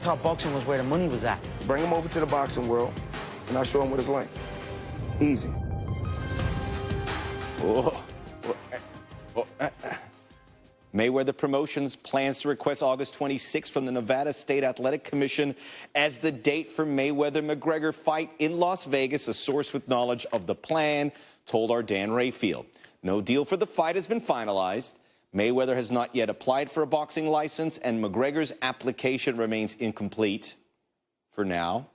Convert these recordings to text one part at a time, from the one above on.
I thought boxing was where the money was at. Bring him over to the boxing world, and I'll show him what it's like. Easy. Mayweather Promotions plans to request August 26 from the Nevada State Athletic Commission as the date for Mayweather-McGregor fight in Las Vegas. A source with knowledge of the plan told our Dan Rayfield. No deal for the fight has been finalized. Mayweather has not yet applied for a boxing license, and McGregor's application remains incomplete for now.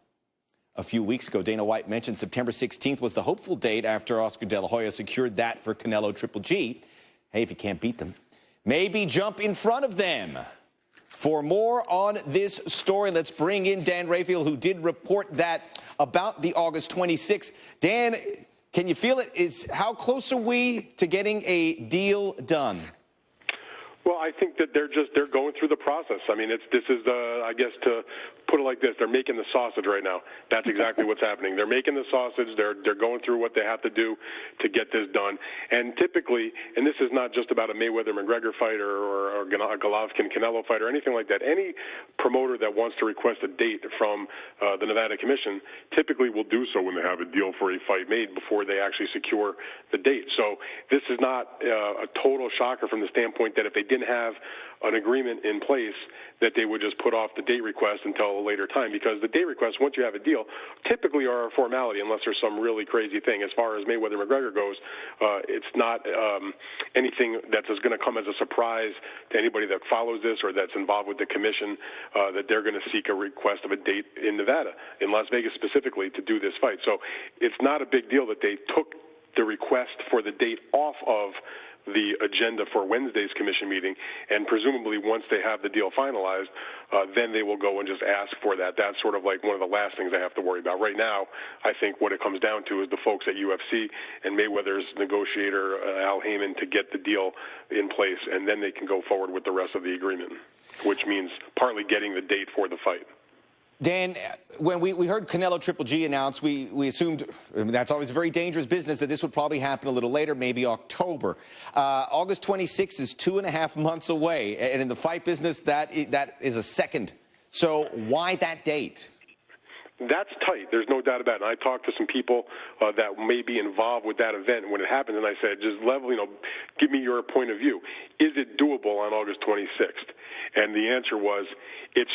A few weeks ago, Dana White mentioned September 16th was the hopeful date after Oscar De La Hoya secured that for Canelo Triple G. Hey, if you can't beat them, maybe jump in front of them. For more on this story, let's bring in Dan Rayfield, who did report that about the August 26th. Dan, can you feel it? How close are we to getting a deal done? Well, I think that they're going through the process. I mean, this is I guess to put it like this, they're making the sausage right now. That's exactly what's happening. They're making the sausage. They're going through what they have to do to get this done. And typically, and this is not just about a Mayweather-McGregor fight or a Golovkin-Canelo fight or anything like that. Any promoter that wants to request a date from the Nevada Commission typically will do so when they have a deal for a fight made before they actually secure the date. So this is not a total shocker from the standpoint that if they didn't have an agreement in place, that they would just put off the date request until a later time, because the date requests, once you have a deal, typically are a formality unless there's some really crazy thing. As far as Mayweather-McGregor goes, it's not anything that's going to come as a surprise to anybody that follows this or that's involved with the commission, that they're going to seek a request of a date in Nevada, in Las Vegas specifically, to do this fight. So it's not a big deal that they took the request for the date off of the agenda for Wednesday's commission meeting, and presumably once they have the deal finalized, then they will go and just ask for that. That's sort of like one of the last things they have to worry about. Right now, I think what it comes down to is the folks at UFC and Mayweather's negotiator, Al Heyman, to get the deal in place, and then they can go forward with the rest of the agreement, which means partly getting the date for the fight. Dan, when we heard Canelo Triple G announce, we assumed, I mean, that's always a very dangerous business, that this would probably happen a little later, maybe October. August 26th is 2.5 months away, and in the fight business, that is a second. So why that date? That's tight. There's no doubt about it. And I talked to some people that may be involved with that event when it happened, and I said, just give me your point of view. Is it doable on August 26th? And the answer was, it's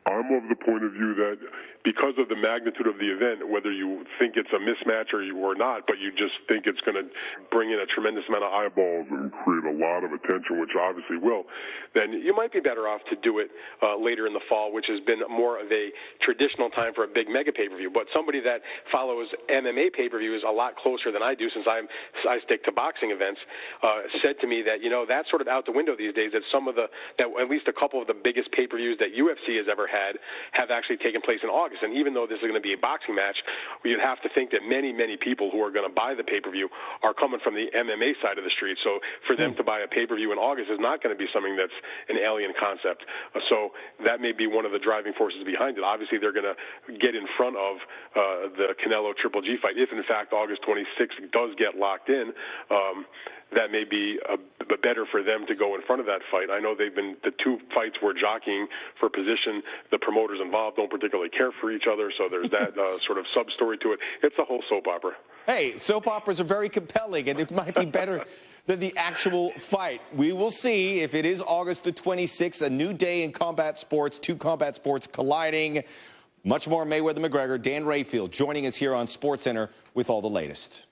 I'm of the point of view that because of the magnitude of the event, whether you think it's a mismatch or not, but you just think it's going to bring in a tremendous amount of eyeballs and create a lot of attention, which obviously will, then you might be better off to do it later in the fall, which has been more of a traditional time for a big mega pay-per-view. But somebody that follows MMA pay-per-views a lot closer than I do, since I stick to boxing events, said to me that, that's sort of out the window these days, that that at least a couple of the biggest pay-per-views that UFC has ever had have actually taken place in August. And even though this is going to be a boxing match, you'd have to think that many, many people who are going to buy the pay-per-view are coming from the MMA side of the street. So for them to buy a pay-per-view in August is not going to be something that's an alien concept. So that may be one of the driving forces behind it. Obviously, they're going to get in front of the Canelo Triple G fight. If, in fact, August 26th does get locked in, that may be better for them to go in front of that fight. I know the two fights were jockeying for position. The promoters involved don't particularly care for each other, so there's that sort of sub-story to it. It's a whole soap opera. Hey, soap operas are very compelling, and it might be better than the actual fight. We will see if it is August the 26th, a new day in combat sports, two combat sports colliding. Much more Mayweather-McGregor. Dan Rayfield joining us here on SportsCenter with all the latest.